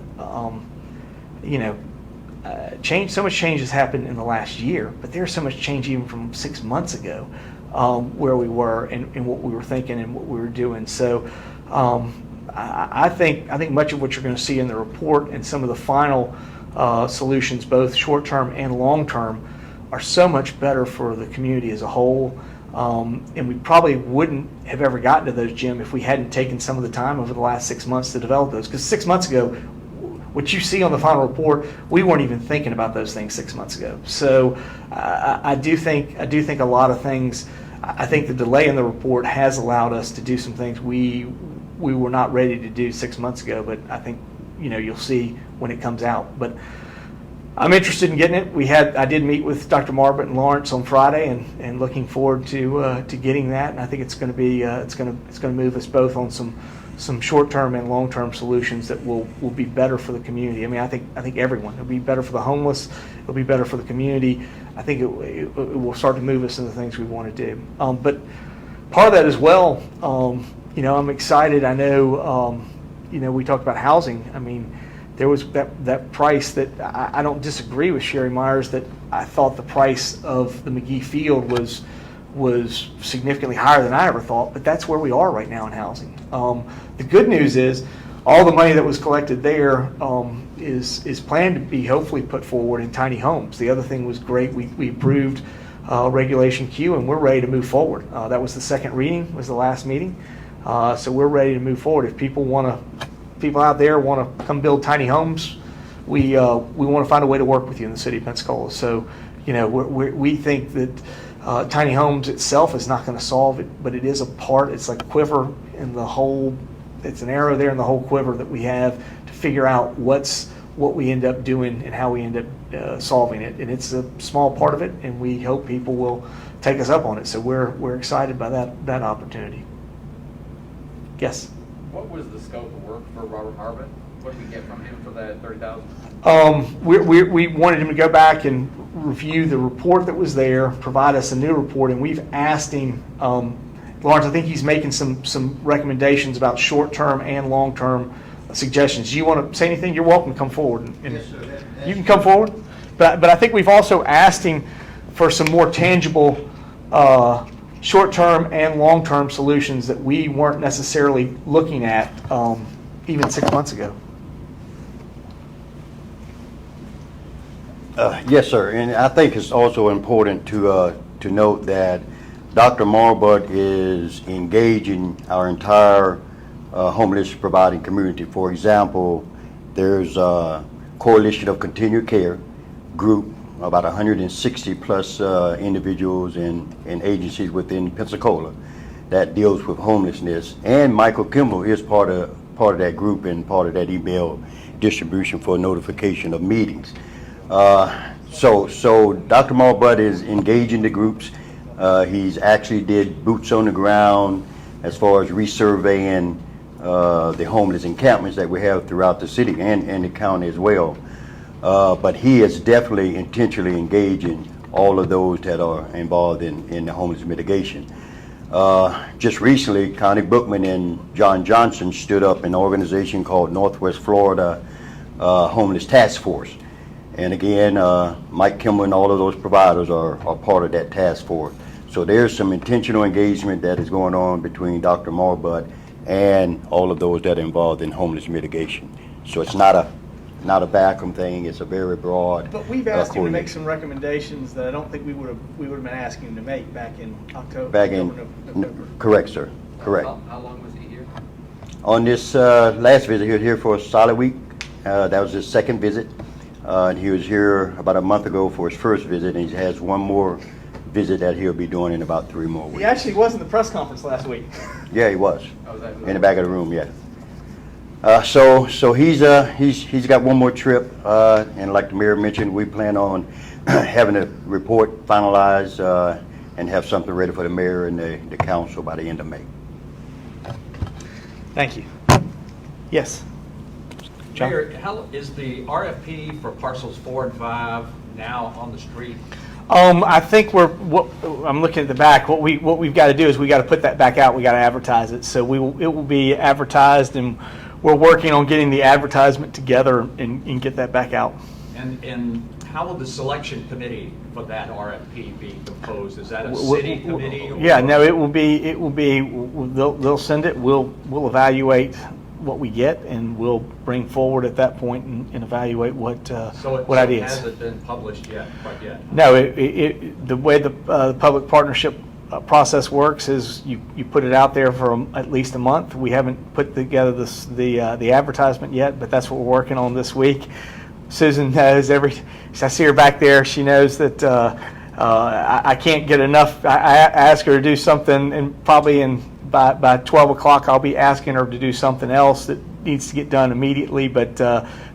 So much change has happened in the last year, but there's so much change even from 6 months ago, where we were and what we were thinking and what we were doing. So I think much of what you're going to see in the report and some of the final solutions, both short-term and long-term, are so much better for the community as a whole. And we probably wouldn't have ever gotten to those, Jim, if we hadn't taken some of the time over the last 6 months to develop those. Because 6 months ago, what you see on the final report, we weren't even thinking about those things 6 months ago. So I do think a lot of things. I think the delay in the report has allowed us to do some things we were not ready to do 6 months ago. But I think you'll see when it comes out. But I'm interested in getting it. I did meet with Dr. Marbert and Lawrence on Friday, and looking forward to getting that. And I think it's going to be it's going to move us both on some short-term and long-term solutions that will be better for the community. I mean, I think everyone. It'll be better for the homeless. It'll be better for the community. I think it will start to move us into the things we want to do. But part of that as well. I'm excited. I know. We talked about housing. I mean, there was that price that I don't disagree with Sherry Myers, that I thought the price of the McGee Field was significantly higher than I ever thought, but that's where we are right now in housing. The good news is all the money that was collected there is planned to be hopefully put forward in tiny homes. The other thing was great. We approved Regulation Q, and we're ready to move forward. That was the second reading, was the last meeting. So we're ready to move forward. If people out there want to come build tiny homes, we want to find a way to work with you in the city of Pensacola. So, we think that tiny homes itself is not going to solve it, but it is a part. It's like a quiver in the whole. It's an arrow there in the whole quiver that we have to figure out what's what we end up doing and how we end up solving it. And it's a small part of it, and we hope people will take us up on it. So we're excited by that opportunity. Yes. What was the scope of work for Robert Harbin? What did we get from him for that $30,000? We wanted him to go back and review the report that was there, provide us a new report, and we've asked him, Lawrence, I think he's making some recommendations about short-term and long-term suggestions. Do you want to say anything? You're welcome to come forward. Yes, sir. You can come forward. But I think we've also asked him for some more tangible short-term and long-term solutions that we weren't necessarily looking at even 6 months ago. Yes, sir. And I think it's also important to note that Dr. Marbut is engaging our entire homeless providing community. For example, there's a Coalition of Continued Care group, about 160 plus individuals and agencies within Pensacola that deals with homelessness. And Michael Kimball is part of that group and part of that email distribution for notification of meetings. So Dr. Marbut is engaging the groups. He's actually did boots on the ground as far as resurveying the homeless encampments that we have throughout the city and the county as well. But he is definitely intentionally engaging all of those that are involved in the homeless mitigation. Just recently, Connie Bookman and John Johnson stood up an organization called Northwest Florida Homeless Task Force. And again, Mike Kimball and all of those providers are part of that task force. So there's some intentional engagement that is going on between Dr. Marbut and all of those that are involved in homeless mitigation. So it's not a vacuum thing. It's a very broad. But we've asked him to make some recommendations that I don't think we would have been asking him to make back in October. November. Correct, sir. Correct. How long was he here? On this last visit, he was here for a solid week. That was his second visit. And he was here about a month ago for his first visit, and he has one more visit that he'll be doing in about 3 more weeks. He actually was in the press conference last week. Yeah, he was. Oh, was that In the back of the room, yeah. So he's got one more trip, and like the mayor mentioned, we plan on having a report finalized and have something ready for the mayor and the council by the end of May. Thank you. Yes. John? Mayor, how is the RFP for parcels 4 and 5 now on the street? I think I'm looking at the back. What we've got to do is we got to put that back out. We got to advertise it. So it will be advertised, and we're working on getting the advertisement together and get that back out. And how will the selection committee for that RFP be composed? Is that a city committee? Or? Yeah, no, it will be. They'll send it. We'll evaluate what we get, and we'll bring forward at that point and evaluate what ideas. So it hasn't been published yet, quite yet? No, the way the public partnership process works is you put it out there for at least a month. We haven't put together the advertisement yet, but that's what we're working on this week. Susan knows I see her back there. She knows that I can't get enough. I ask her to do something, and probably by 12 o'clock I'll be asking her to do something else that needs to get done immediately. But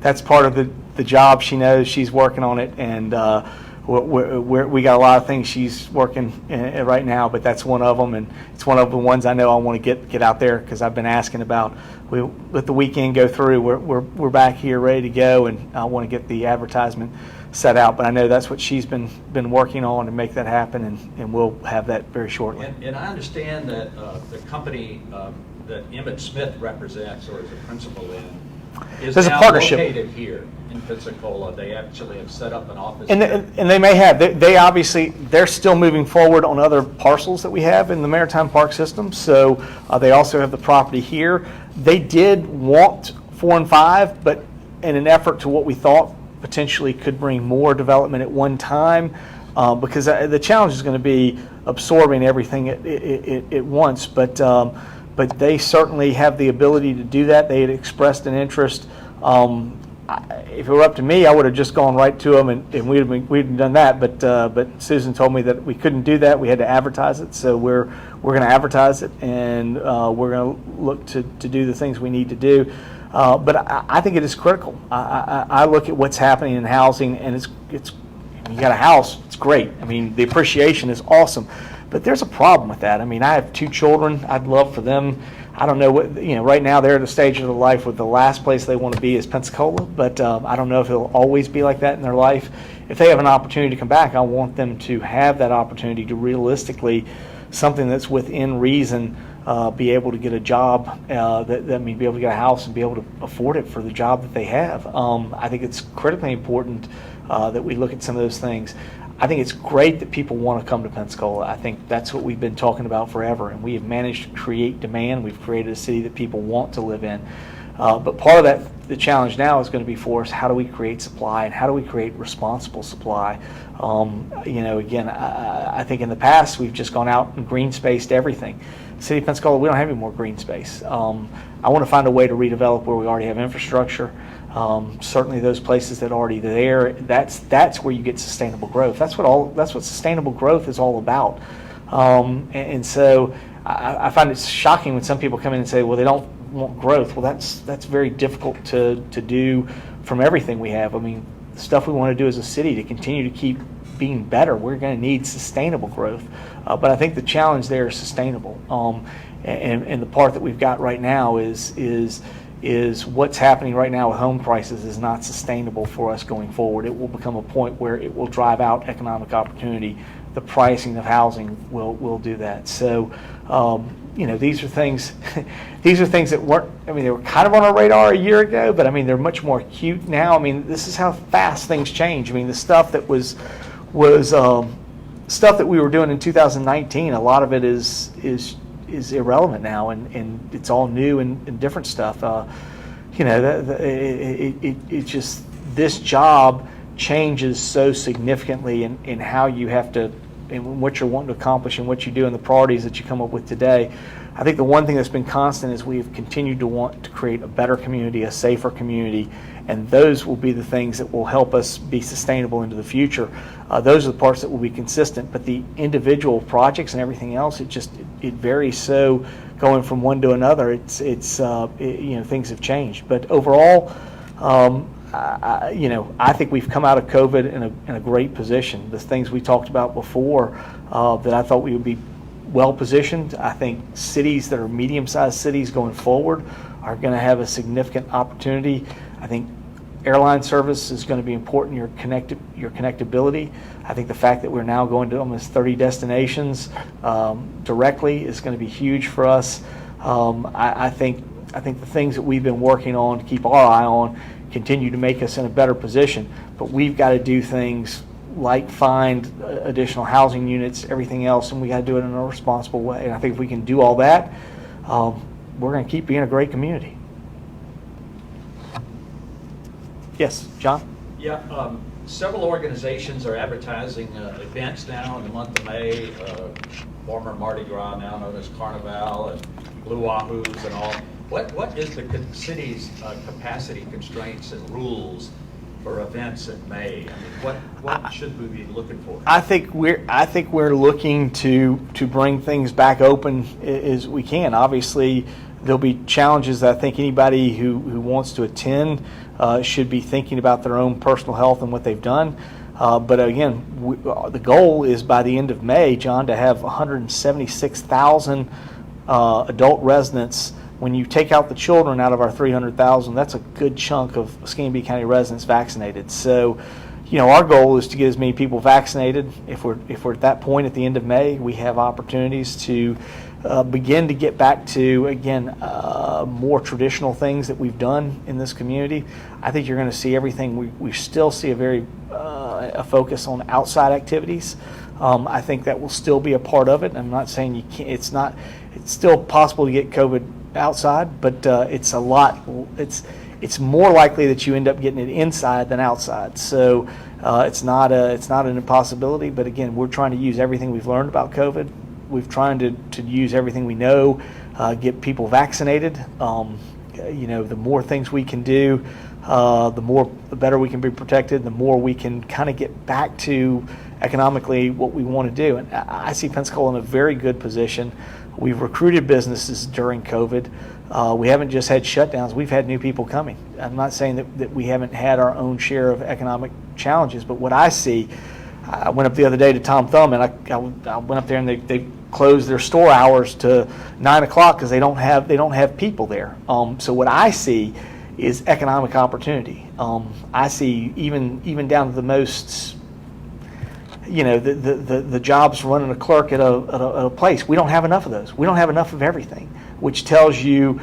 that's part of the job. She knows she's working on it, and we got a lot of things she's working right now, but that's one of them, and it's one of the ones I know I want to get out there because I've been asking about. We let the weekend go through. We're back here ready to go, and I want to get the advertisement set out. But I know that's what she's been working on to make that happen, and we'll have that very shortly. And I understand that the company that Emmett Smith represents or is a principal in is There's a now partnership. located here in Pensacola. They actually have set up an office And here. they may have. They obviously, they're still moving forward on other parcels that we have in the Maritime Park system. So they also have the property here. They did want 4 and 5, but in an effort to what we thought potentially could bring more development at one time, because the challenge is going to be absorbing everything at once. But they certainly have the ability to do that. They had expressed an interest. If it were up to me, I would have just gone right to them and we'd done that. But Susan told me that we couldn't do that. We had to advertise it. So we're going to advertise it, and we're going to look to do the things we need to do. But I think it is critical. I look at what's happening in housing, and it's you got a house, it's great. I mean, the appreciation is awesome, but there's a problem with that. I mean, I have 2 children. I'd love for them. I don't know what, right now they're at a stage of their life where the last place they want to be is Pensacola, but I don't know if it'll always be like that in their life. If they have an opportunity to come back, I want them to have that opportunity to realistically, something that's within reason, be able to get a job, be able to get a house and be able to afford it for the job that they have. I think it's critically important that we look at some of those things. I think it's great that people want to come to Pensacola. I think that's what we've been talking about forever, and we have managed to create demand. We've created a city that people want to live in. But part of that, the challenge now is going to be for us, how do we create supply and how do we create responsible supply? Again, I think in the past we've just gone out and green spaced everything. City of Pensacola, we don't have any more green space. I want to find a way to redevelop where we already have infrastructure. Certainly those places that are already there, that's where you get sustainable growth. That's what sustainable growth is all about. And so I find it shocking when some people come in and say, well, they don't want growth. Well, that's very difficult to do from everything we have. I mean, the stuff we want to do as a city to continue to keep being better, we're going to need sustainable growth. But I think the challenge there is sustainable. And the part that we've got right now is what's happening right now with home prices is not sustainable for us going forward. It will become a point where it will drive out economic opportunity. The pricing of housing will do that. So, these are things that weren't, I mean, they were kind of on our radar a year ago, but I mean, they're much more acute now. I mean, this is how fast things change. I mean, the stuff that was stuff that we were doing in 2019, a lot of it is irrelevant now, and it's all new and different stuff. It just, this job changes so significantly in how you have to, and what you're wanting to accomplish and what you do and the priorities that you come up with today. I think the one thing that's been constant is we've continued to want to create a better community, a safer community, and those will be the things that will help us be sustainable into the future. Those are the parts that will be consistent, but the individual projects and everything else, it varies so going from one to another. Things have changed, but overall, I think we've come out of COVID in a great position. The things we talked about before, that I thought we would be well positioned. I think cities that are medium-sized cities going forward are going to have a significant opportunity. I think airline service is going to be important. Your connectability. I think the fact that we're now going to almost 30 destinations directly is going to be huge for us. I think the things that we've been working on to keep our eye on continue to make us in a better position, but we've got to do things like find additional housing units, everything else, and we got to do it in a responsible way. And I think if we can do all that, we're going to keep being a great community. Yes, John? Yeah, several organizations are advertising events now in the month of May, former Mardi Gras, now known as Carnival, and Blue Wahoos and all. What is the city's capacity constraints and rules for events in May? I mean, what should we be looking for? I think we're looking to bring things back open as we can. Obviously, there'll be challenges that I think anybody who wants to attend should be thinking about their own personal health and what they've done. But again, the goal is by the end of May, John, to have 176,000 adult residents. When you take out the children out of our 300,000, that's a good chunk of Escambia County residents vaccinated. So, our goal is to get as many people vaccinated. If we're at that point at the end of May, we have opportunities to begin to get back to, again, more traditional things that we've done in this community. I think you're going to see everything. We still see a focus on outside activities. I think that will still be a part of it. I'm not saying you can't. It's still possible to get COVID outside, but it's more likely that you end up getting it inside than outside. So it's not an impossibility. But again, we're trying to use everything we've learned about COVID. We're trying to use everything we know, get people vaccinated. The more things we can do, the better we can be protected, the more we can kind of get back to economically what we want to do. And I see Pensacola in a very good position. We've recruited businesses during COVID. We haven't just had shutdowns, we've had new people coming. I'm not saying that we haven't had our own share of economic challenges, but what I see, I went up the other day to Tom Thumb, and I went up there and they closed their store hours to 9 o'clock because they don't have people there. So what I see is economic opportunity. I see even down to the most, the jobs running a clerk at a place. We don't have enough of those. We don't have enough of everything, which tells you,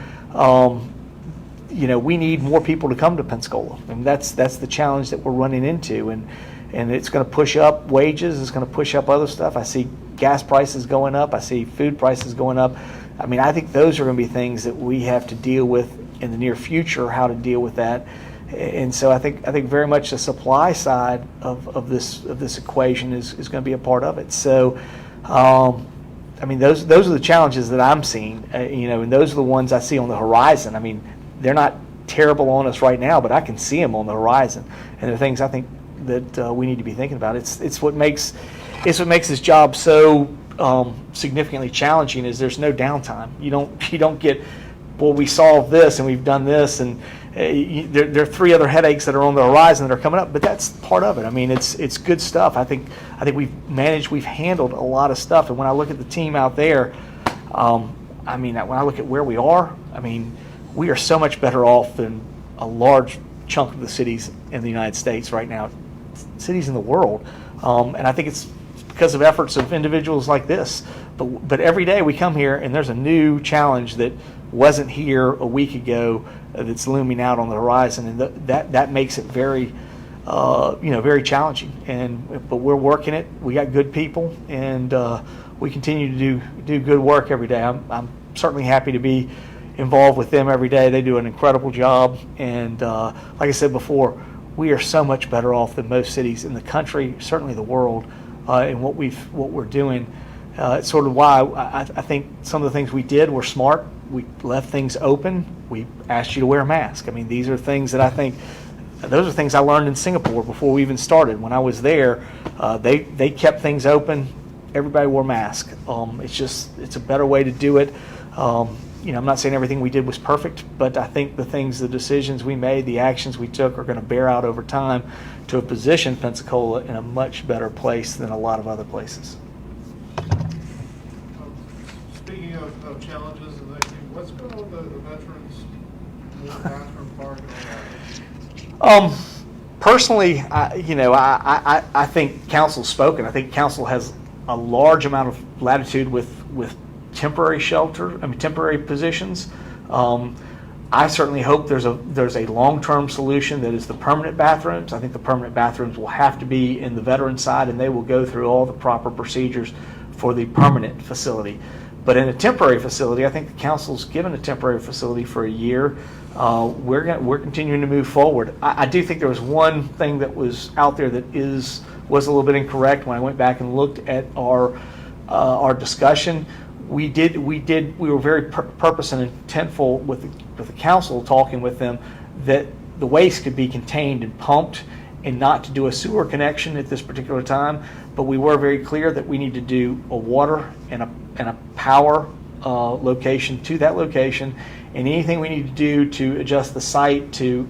we need more people to come to Pensacola, and that's the challenge that we're running into, and it's going to push up wages. It's going to push up other stuff. I see gas prices going up. I see food prices going up. I mean, I think those are going to be things that we have to deal with in the near future. How to deal with that. And so I think very much the supply side of this equation is going to be a part of it. So, I mean, those are the challenges that I'm seeing, and those are the ones I see on the horizon. I mean, they're not terrible on us right now, but I can see them on the horizon, and they're things I think that we need to be thinking about. It's what makes this job so significantly challenging is there's no downtime. You don't get, well, we solved this and we've done this, and there are 3 other headaches that are on the horizon that are coming up, but that's part of it. I mean, it's good stuff. I think we've handled a lot of stuff, and when I look at the team out there, I mean, when I look at where we are, I mean, we are so much better off than a large chunk of the cities in the United States right now, cities in the world, and I think it's because of efforts of individuals like this. But every day we come here and there's a new challenge that wasn't here a week ago that's looming out on the horizon, and that makes it very, very challenging. But we're working it. We got good people, and we continue to do good work every day. I'm certainly happy to be involved with them every day. They do an incredible job, and like I said before, we are so much better off than most cities in the country, certainly the world, in what we're doing. It's sort of why I think some of the things we did were smart. We left things open. We asked you to wear a mask. I mean, these are things that I think, those are things I learned in Singapore before we even started. When I was there, they kept things open. Everybody wore masks. It's a better way to do it. I'm not saying everything we did was perfect, but I think the decisions we made, the actions we took are going to bear out over time to position Pensacola in a much better place than a lot of other places. Speaking of challenges and that, what's going on with the veterans bathroom park and all that? Personally, I think council's spoken. I think council has a large amount of latitude with temporary temporary positions. I certainly hope there's a long-term solution that is the permanent bathrooms. I think the permanent bathrooms will have to be in the veteran side, and they will go through all the proper procedures for the permanent facility. But in a temporary facility, I think the council's given a temporary facility for a year. We're continuing to move forward. I do think there was one thing that was out there that was a little bit incorrect when I went back and looked at our discussion. We were very purpose and intentful with the council, talking with them that the waste could be contained and pumped, and not to do a sewer connection at this particular time. But we were very clear that we need to do a water and a power location to that location, and anything we need to do to adjust the site to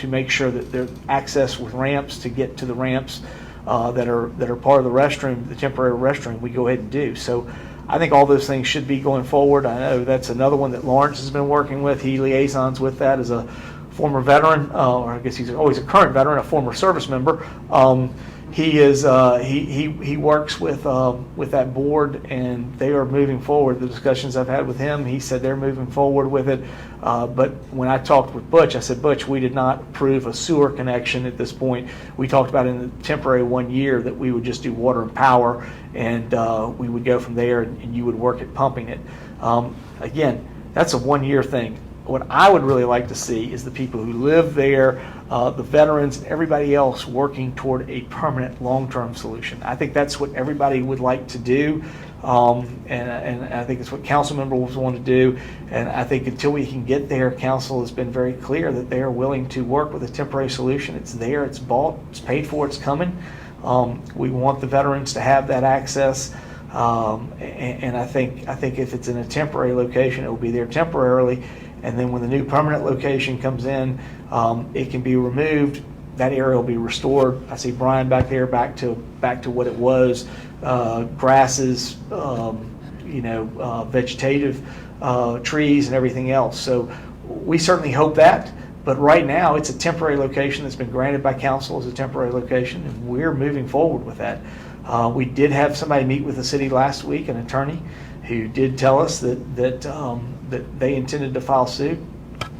make sure that there's access with ramps to get to the ramps that are part of the restroom, the temporary restroom, we go ahead and do. So I think all those things should be going forward. I know that's another one that Lawrence has been working with. He liaisons with that as a former veteran, or I guess he's always a current veteran, a former service member. He works with that board, and they are moving forward. The discussions I've had with him, he said they're moving forward with it. But when I talked with Butch, I said, Butch, we did not approve a sewer connection at this point. We talked about in the temporary 1 year that we would just do water and power, and we would go from there, and you would work at pumping it. Again, that's a 1 year thing. What I would really like to see is the people who live there, the veterans, and everybody else working toward a permanent long-term solution. I think that's what everybody would like to do, and I think it's what council members want to do. And I think until we can get there, council has been very clear that they are willing to work with a temporary solution. It's there, it's bought, it's paid for, it's coming. We want the veterans to have that access. And I think if it's in a temporary location, it will be there temporarily. And then when the new permanent location comes in, it can be removed. That area will be restored. I see Brian back there, back to what it was, grasses, vegetative trees and everything else. So we certainly hope that. But right now, it's a temporary location that's been granted by council as a temporary location, and we're moving forward with that. We did have somebody meet with the city last week, an attorney, who did tell us that they intended to file suit.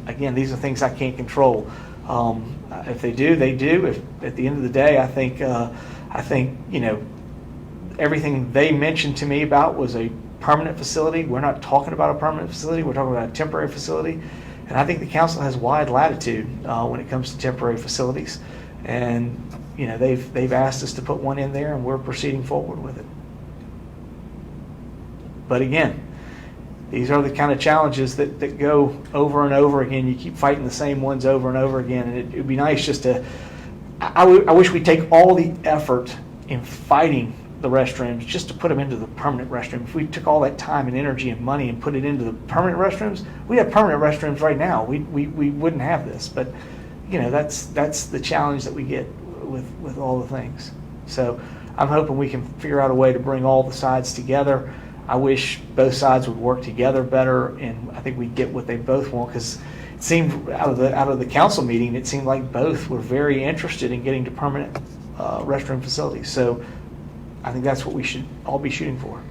Again, these are things I can't control. If they do, they do. If at the end of the day, I think everything they mentioned to me about was a permanent facility. We're not talking about a permanent facility. We're talking about a temporary facility. And I think the council has wide latitude when it comes to temporary facilities. And they've asked us to put one in there, and we're proceeding forward with it. But again, these are the kind of challenges that go over and over again. You keep fighting the same ones over and over again. And it would be nice just to, I wish we'd take all the effort in fighting the restrooms just to put them into the permanent restroom. If we took all that time and energy and money and put it into the permanent restrooms, we have permanent restrooms right now. We wouldn't have this. But that's the challenge that we get with all the things. So I'm hoping we can figure out a way to bring all the sides together. I wish both sides would work together better, and I think we get what they both want, because it seemed out of the council meeting, it seemed like both were very interested in getting to permanent restroom facilities. So I think that's what we should all be shooting for.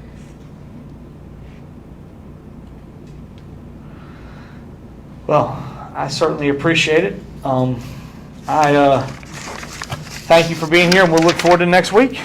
Well, I certainly appreciate it. I thank you for being here, and we'll look forward to next week.